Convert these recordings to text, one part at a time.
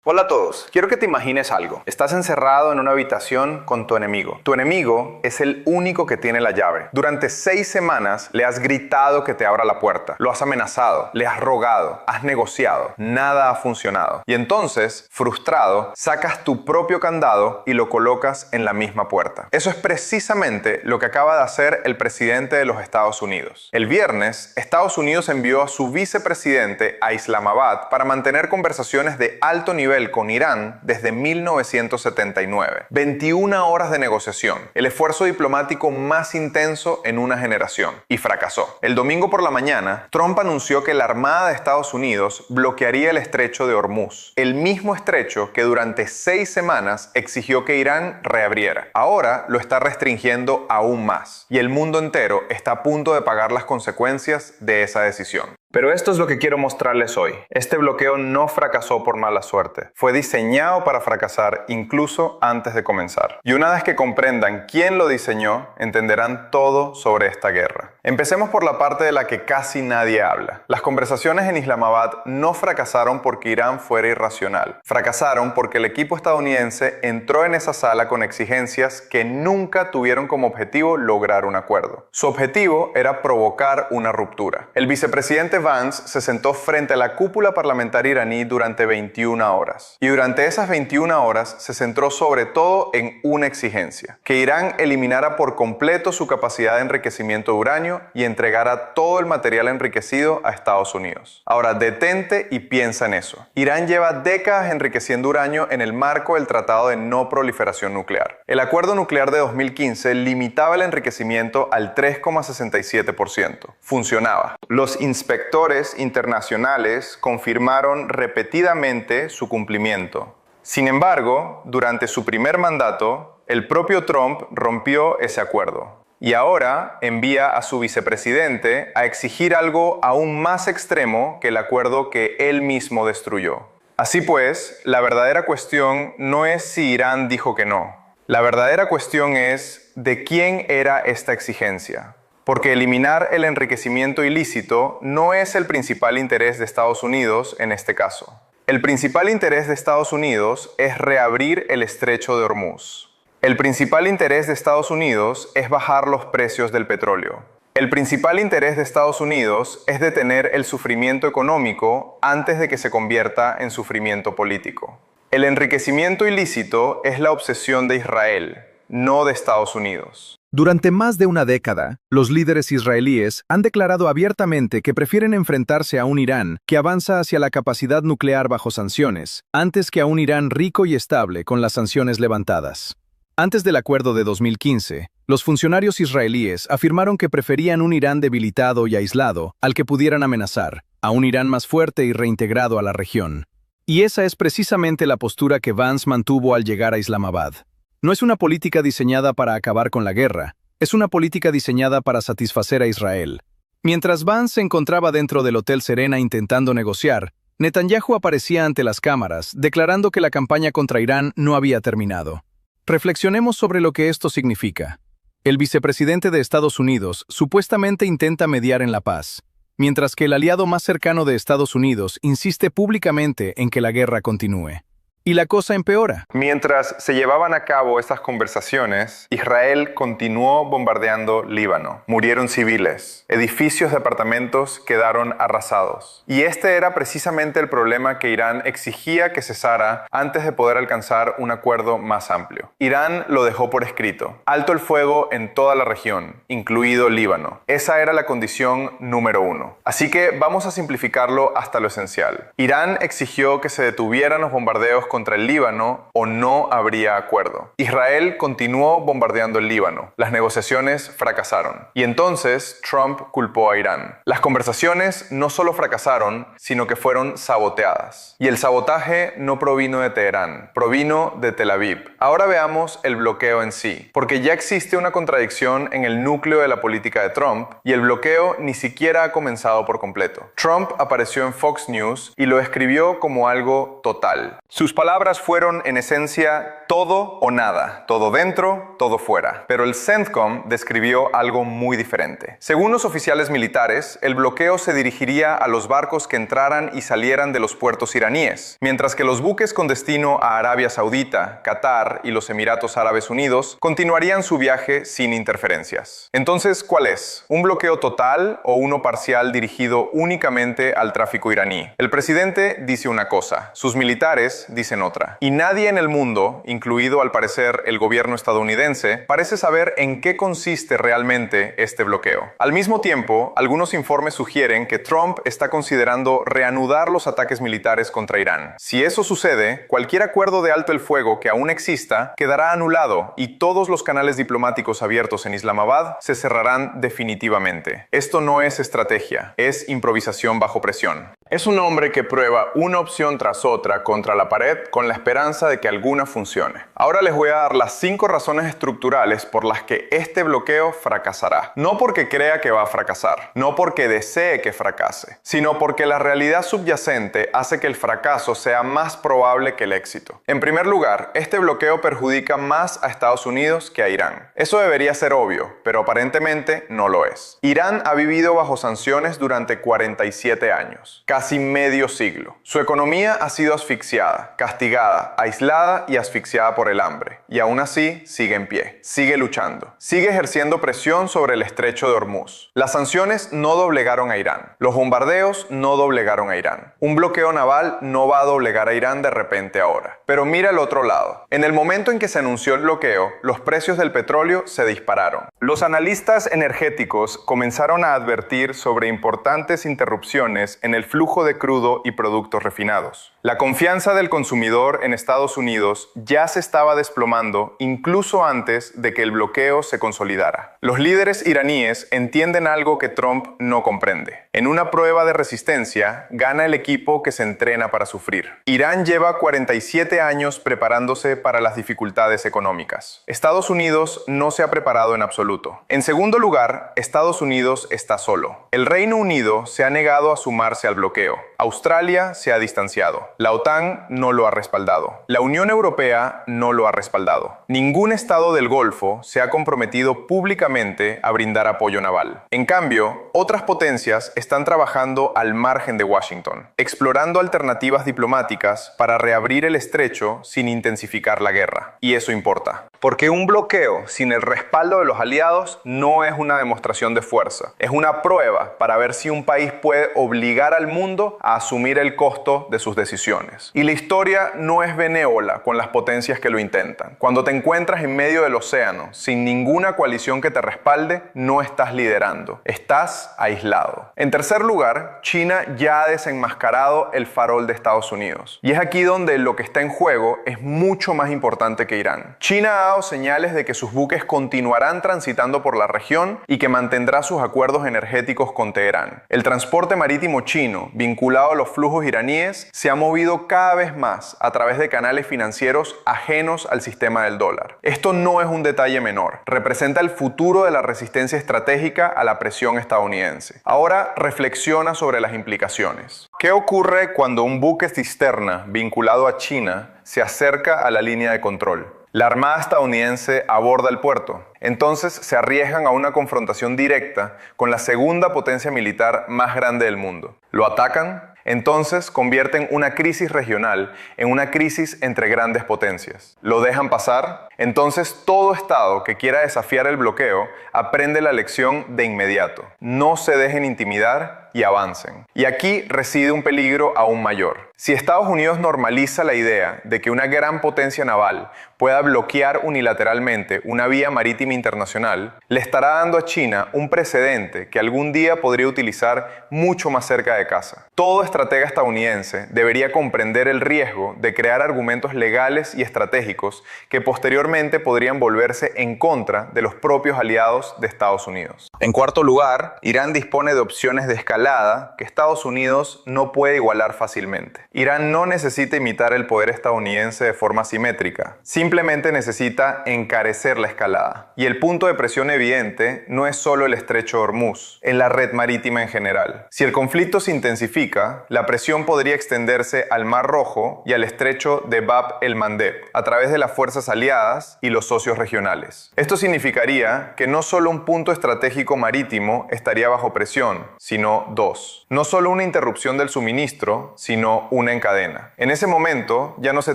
Hola a todos, quiero que te imagines algo. Estás encerrado en una habitación con tu enemigo. Tu enemigo es el único que tiene la llave. Durante 6 semanas le has gritado que te abra la puerta. Lo has amenazado, le has rogado, has negociado. Nada ha funcionado. Y entonces, frustrado, sacas tu propio candado y lo colocas en la misma puerta. Eso es precisamente lo que acaba de hacer el presidente de los Estados Unidos. El viernes, Estados Unidos envió a su vicepresidente a Islamabad para mantener conversaciones de alto nivel con Irán desde 1979. 21 horas de negociación, el esfuerzo diplomático más intenso en una generación, y fracasó. El domingo por la mañana, Trump anunció que la Armada de Estados Unidos bloquearía el estrecho de Hormuz, el mismo estrecho que durante 6 semanas exigió que Irán reabriera. Ahora lo está restringiendo aún más, y el mundo entero está a punto de pagar las consecuencias de esa decisión. Pero esto es lo que quiero mostrarles hoy. Este bloqueo no fracasó por mala suerte. Fue diseñado para fracasar incluso antes de comenzar. Y una vez que comprendan quién lo diseñó, entenderán todo sobre esta guerra. Empecemos por la parte de la que casi nadie habla. Las conversaciones en Islamabad no fracasaron porque Irán fuera irracional. Fracasaron porque el equipo estadounidense entró en esa sala con exigencias que nunca tuvieron como objetivo lograr un acuerdo. Su objetivo era provocar una ruptura. El vicepresidente Vance se sentó frente a la cúpula parlamentaria iraní durante 21 horas. Y durante esas 21 horas se centró sobre todo en una exigencia: que Irán eliminara por completo su capacidad de enriquecimiento de uranio y entregara todo el material enriquecido a Estados Unidos. Ahora, detente y piensa en eso. Irán lleva décadas enriqueciendo uranio en el marco del Tratado de No Proliferación Nuclear. El acuerdo nuclear de 2015 limitaba el enriquecimiento al 3,67%. Funcionaba. Los inspectores internacionales confirmaron repetidamente su cumplimiento. Sin embargo, durante su primer mandato, el propio Trump rompió ese acuerdo. Y ahora envía a su vicepresidente a exigir algo aún más extremo que el acuerdo que él mismo destruyó. Así pues, la verdadera cuestión no es si Irán dijo que no. La verdadera cuestión es de quién era esta exigencia. Porque eliminar el enriquecimiento ilícito no es el principal interés de Estados Unidos en este caso. El principal interés de Estados Unidos es reabrir el estrecho de Hormuz. El principal interés de Estados Unidos es bajar los precios del petróleo. El principal interés de Estados Unidos es detener el sufrimiento económico antes de que se convierta en sufrimiento político. El enriquecimiento ilícito es la obsesión de Israel, no de Estados Unidos. Durante más de una década, los líderes israelíes han declarado abiertamente que prefieren enfrentarse a un Irán que avanza hacia la capacidad nuclear bajo sanciones, antes que a un Irán rico y estable con las sanciones levantadas. Antes del acuerdo de 2015, los funcionarios israelíes afirmaron que preferían un Irán debilitado y aislado al que pudieran amenazar, a un Irán más fuerte y reintegrado a la región. Y esa es precisamente la postura que Vance mantuvo al llegar a Islamabad. No es una política diseñada para acabar con la guerra, es una política diseñada para satisfacer a Israel. Mientras Vance se encontraba dentro del Hotel Serena intentando negociar, Netanyahu aparecía ante las cámaras, declarando que la campaña contra Irán no había terminado. Reflexionemos sobre lo que esto significa. El vicepresidente de Estados Unidos supuestamente intenta mediar en la paz, mientras que el aliado más cercano de Estados Unidos insiste públicamente en que la guerra continúe. Y la cosa empeora. Mientras se llevaban a cabo estas conversaciones, Israel continuó bombardeando Líbano. Murieron civiles. Edificios de apartamentos quedaron arrasados. Y este era precisamente el problema que Irán exigía que cesara antes de poder alcanzar un acuerdo más amplio. Irán lo dejó por escrito: alto el fuego en toda la región, incluido Líbano. Esa era la condición número 1. Así que vamos a simplificarlo hasta lo esencial. Irán exigió que se detuvieran los bombardeos contra el Líbano o no habría acuerdo. Israel continuó bombardeando el Líbano. Las negociaciones fracasaron. Y entonces Trump culpó a Irán. Las conversaciones no solo fracasaron, sino que fueron saboteadas. Y el sabotaje no provino de Teherán, provino de Tel Aviv. Ahora veamos el bloqueo en sí, porque ya existe una contradicción en el núcleo de la política de Trump y el bloqueo ni siquiera ha comenzado por completo. Trump apareció en Fox News y lo describió como algo total. Sus palabras fueron, en esencia, todo o nada, todo dentro, todo fuera. Pero el CENTCOM describió algo muy diferente. Según los oficiales militares, el bloqueo se dirigiría a los barcos que entraran y salieran de los puertos iraníes, mientras que los buques con destino a Arabia Saudita, Qatar y los Emiratos Árabes Unidos continuarían su viaje sin interferencias. Entonces, ¿cuál es? ¿Un bloqueo total o uno parcial dirigido únicamente al tráfico iraní? El presidente dice una cosa, sus militares dicen otra. Y nadie en el mundo, incluido al parecer el gobierno estadounidense, parece saber en qué consiste realmente este bloqueo. Al mismo tiempo, algunos informes sugieren que Trump está considerando reanudar los ataques militares contra Irán. Si eso sucede, cualquier acuerdo de alto el fuego que aún exista quedará anulado y todos los canales diplomáticos abiertos en Islamabad se cerrarán definitivamente. Esto no es estrategia, es improvisación bajo presión. Es un hombre que prueba una opción tras otra contra la pared con la esperanza de que alguna funcione. Ahora les voy a dar las 5 razones estructurales por las que este bloqueo fracasará. No porque crea que va a fracasar, no porque desee que fracase, sino porque la realidad subyacente hace que el fracaso sea más probable que el éxito. En primer lugar, este bloqueo perjudica más a Estados Unidos que a Irán. Eso debería ser obvio, pero aparentemente no lo es. Irán ha vivido bajo sanciones durante 47 años. Casi medio siglo. Su economía ha sido asfixiada, castigada, aislada y asfixiada por el hambre. Y aún así, sigue en pie. Sigue luchando. Sigue ejerciendo presión sobre el estrecho de Hormuz. Las sanciones no doblegaron a Irán. Los bombardeos no doblegaron a Irán. Un bloqueo naval no va a doblegar a Irán de repente ahora. Pero mira el otro lado. En el momento en que se anunció el bloqueo, los precios del petróleo se dispararon. Los analistas energéticos comenzaron a advertir sobre importantes interrupciones en el flujo de crudo y productos refinados. La confianza del consumidor en Estados Unidos ya se estaba desplomando incluso antes de que el bloqueo se consolidara. Los líderes iraníes entienden algo que Trump no comprende. En una prueba de resistencia, gana el equipo que se entrena para sufrir. Irán lleva 47 años preparándose para las dificultades económicas. Estados Unidos no se ha preparado en absoluto. En segundo lugar, Estados Unidos está solo. El Reino Unido se ha negado a sumarse al bloqueo. Australia se ha distanciado. La OTAN no lo ha respaldado. La Unión Europea no lo ha respaldado. Ningún estado del Golfo se ha comprometido públicamente a brindar apoyo naval. En cambio, otras potencias están trabajando al margen de Washington, explorando alternativas diplomáticas para reabrir el estrecho sin intensificar la guerra. Y eso importa. Porque un bloqueo sin el respaldo de los aliados no es una demostración de fuerza. Es una prueba para ver si un país puede obligar al mundo a asumir el costo de sus decisiones. Y la historia no es benévola con las potencias que lo intentan. Cuando te encuentras en medio del océano, sin ninguna coalición que te respalde, no estás liderando. Estás aislado. En tercer lugar, China ya ha desenmascarado el farol de Estados Unidos. Y es aquí donde lo que está en juego es mucho más importante que Irán. China ha dado señales de que sus buques continuarán transitando por la región y que mantendrá sus acuerdos energéticos con Teherán. El transporte marítimo chino, vinculado a los flujos iraníes, se ha movido cada vez más a través de canales financieros ajenos al sistema del dólar. Esto no es un detalle menor. Representa el futuro de la resistencia estratégica a la presión estadounidense. Ahora reflexiona sobre las implicaciones. ¿Qué ocurre cuando un buque cisterna vinculado a China se acerca a la línea de control? La Armada estadounidense aborda el puerto. Entonces se arriesgan a una confrontación directa con la segunda potencia militar más grande del mundo. ¿Lo atacan? Entonces convierten una crisis regional en una crisis entre grandes potencias. ¿Lo dejan pasar? Entonces todo Estado que quiera desafiar el bloqueo aprende la lección de inmediato. No se dejen intimidar y avancen. Y aquí reside un peligro aún mayor. Si Estados Unidos normaliza la idea de que una gran potencia naval pueda bloquear unilateralmente una vía marítima internacional, le estará dando a China un precedente que algún día podría utilizar mucho más cerca de casa. Todo estratega estadounidense debería comprender el riesgo de crear argumentos legales y estratégicos que posteriormente podrían volverse en contra de los propios aliados de Estados Unidos. En cuarto lugar, Irán dispone de opciones de escalada escalada que Estados Unidos no puede igualar fácilmente. Irán no necesita imitar el poder estadounidense de forma simétrica, simplemente necesita encarecer la escalada. Y el punto de presión evidente no es solo el estrecho de Hormuz, en la red marítima en general. Si el conflicto se intensifica, la presión podría extenderse al Mar Rojo y al estrecho de Bab el-Mandeb, a través de las fuerzas aliadas y los socios regionales. Esto significaría que no solo un punto estratégico marítimo estaría bajo presión, sino dos. No solo una interrupción del suministro, sino una en cadena. En ese momento ya no se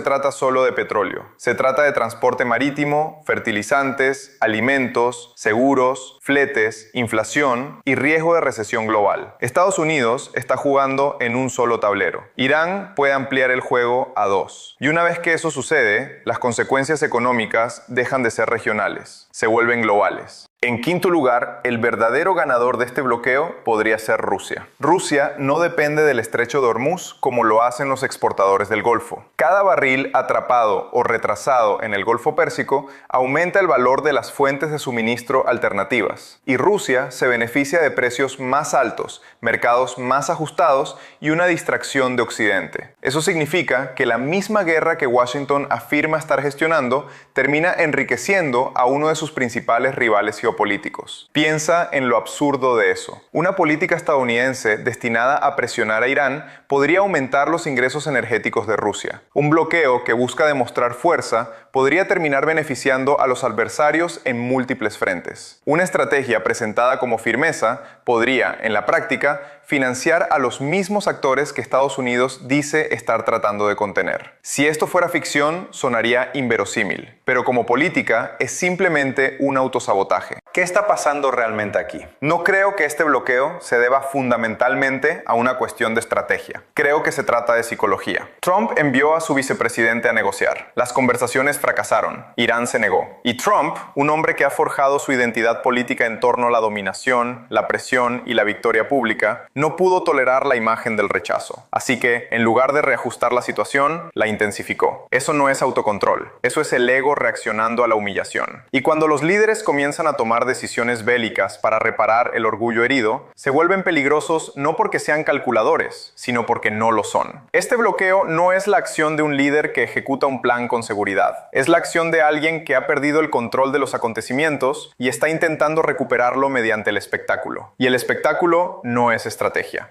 trata solo de petróleo. Se trata de transporte marítimo, fertilizantes, alimentos, seguros, fletes, inflación y riesgo de recesión global. Estados Unidos está jugando en un solo tablero. Irán puede ampliar el juego a dos. Y una vez que eso sucede, las consecuencias económicas dejan de ser regionales, se vuelven globales. En quinto lugar, el verdadero ganador de este bloqueo podría ser Rusia. Rusia no depende del estrecho de Hormuz como lo hacen los exportadores del Golfo. Cada barril atrapado o retrasado en el Golfo Pérsico aumenta el valor de las fuentes de suministro alternativas. Y Rusia se beneficia de precios más altos, mercados más ajustados y una distracción de Occidente. Eso significa que la misma guerra que Washington afirma estar gestionando termina enriqueciendo a uno de sus principales rivales geopolíticos. Piensa en lo absurdo de eso. Una política estadounidense destinada a presionar a Irán podría aumentar los ingresos energéticos de Rusia. Un bloqueo que busca demostrar fuerza podría terminar beneficiando a los adversarios en múltiples frentes. Una estrategia presentada como firmeza podría, en la práctica, financiar a los mismos actores que Estados Unidos dice estar tratando de contener. Si esto fuera ficción, sonaría inverosímil, pero como política es simplemente un autosabotaje. ¿Qué está pasando realmente aquí? No creo que este bloqueo se deba fundamentalmente a una cuestión de estrategia. Creo que se trata de psicología. Trump envió a su vicepresidente a negociar. Las conversaciones fracasaron. Irán se negó. Y Trump, un hombre que ha forjado su identidad política en torno a la dominación, la presión y la victoria pública, no pudo tolerar la imagen del rechazo. Así que, en lugar de reajustar la situación, la intensificó. Eso no es autocontrol. Eso es el ego reaccionando a la humillación. Y cuando los líderes comienzan a tomar decisiones bélicas para reparar el orgullo herido, se vuelven peligrosos no porque sean calculadores, sino porque no lo son. Este bloqueo no es la acción de un líder que ejecuta un plan con seguridad. Es la acción de alguien que ha perdido el control de los acontecimientos y está intentando recuperarlo mediante el espectáculo. Y el espectáculo no es estrategia.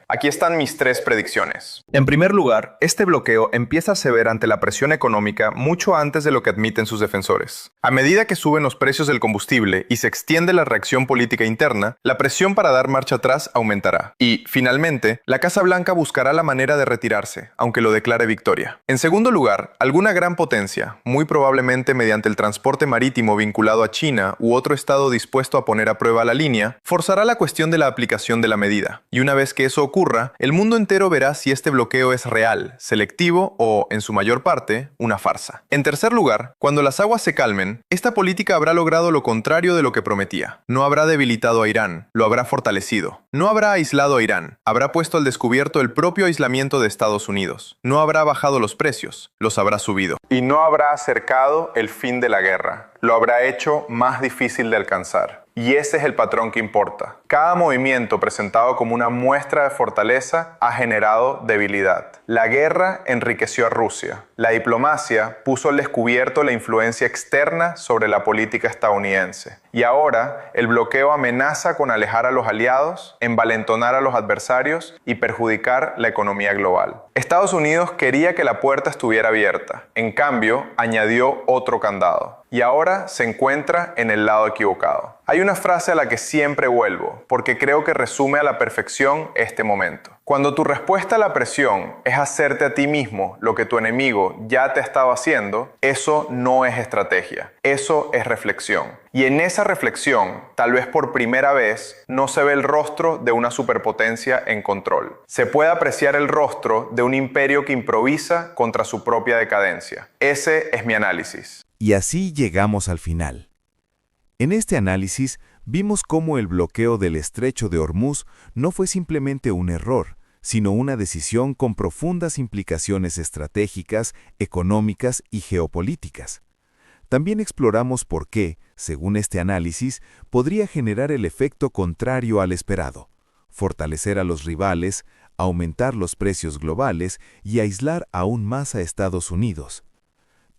Aquí están mis 3 predicciones. En primer lugar, este bloqueo empieza a ceder ante la presión económica mucho antes de lo que admiten sus defensores. A medida que suben los precios del combustible y se extiende la reacción política interna, la presión para dar marcha atrás aumentará. Y, finalmente, la Casa Blanca buscará la manera de retirarse, aunque lo declare victoria. En segundo lugar, alguna gran potencia, muy probablemente mediante el transporte marítimo vinculado a China u otro estado dispuesto a poner a prueba la línea, forzará la cuestión de la aplicación de la medida. Y una vez que eso ocurra, el mundo entero verá si este bloqueo es real, selectivo o, en su mayor parte, una farsa. En tercer lugar, cuando las aguas se calmen, esta política habrá logrado lo contrario de lo que prometía. No habrá debilitado a Irán, lo habrá fortalecido. No habrá aislado a Irán, habrá puesto al descubierto el propio aislamiento de Estados Unidos. No habrá bajado los precios, los habrá subido. Y no habrá acercado el fin de la guerra, lo habrá hecho más difícil de alcanzar. Y ese es el patrón que importa. Cada movimiento presentado como una muestra de fortaleza ha generado debilidad. La guerra enriqueció a Rusia. La diplomacia puso al descubierto la influencia externa sobre la política estadounidense. Y ahora el bloqueo amenaza con alejar a los aliados, envalentonar a los adversarios y perjudicar la economía global. Estados Unidos quería que la puerta estuviera abierta. En cambio, añadió otro candado. Y ahora se encuentra en el lado equivocado. Hay una frase a la que siempre vuelvo, porque creo que resume a la perfección este momento. Cuando tu respuesta a la presión es hacerte a ti mismo lo que tu enemigo ya te estaba haciendo, eso no es estrategia, eso es reflexión. Y en esa reflexión, tal vez por primera vez, no se ve el rostro de una superpotencia en control. Se puede apreciar el rostro de un imperio que improvisa contra su propia decadencia. Ese es mi análisis. Y así llegamos al final. En este análisis vimos cómo el bloqueo del estrecho de Hormuz no fue simplemente un error, sino una decisión con profundas implicaciones estratégicas, económicas y geopolíticas. También exploramos por qué, según este análisis, podría generar el efecto contrario al esperado, fortalecer a los rivales, aumentar los precios globales y aislar aún más a Estados Unidos.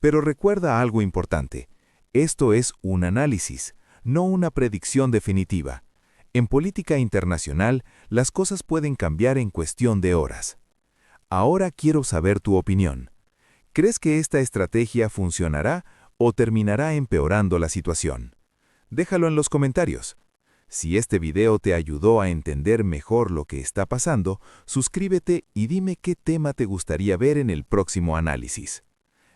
Pero recuerda algo importante. Esto es un análisis, no una predicción definitiva. En política internacional, las cosas pueden cambiar en cuestión de horas. Ahora quiero saber tu opinión. ¿Crees que esta estrategia funcionará o terminará empeorando la situación? Déjalo en los comentarios. Si este video te ayudó a entender mejor lo que está pasando, suscríbete y dime qué tema te gustaría ver en el próximo análisis.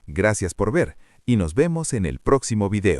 Gracias por ver y nos vemos en el próximo video.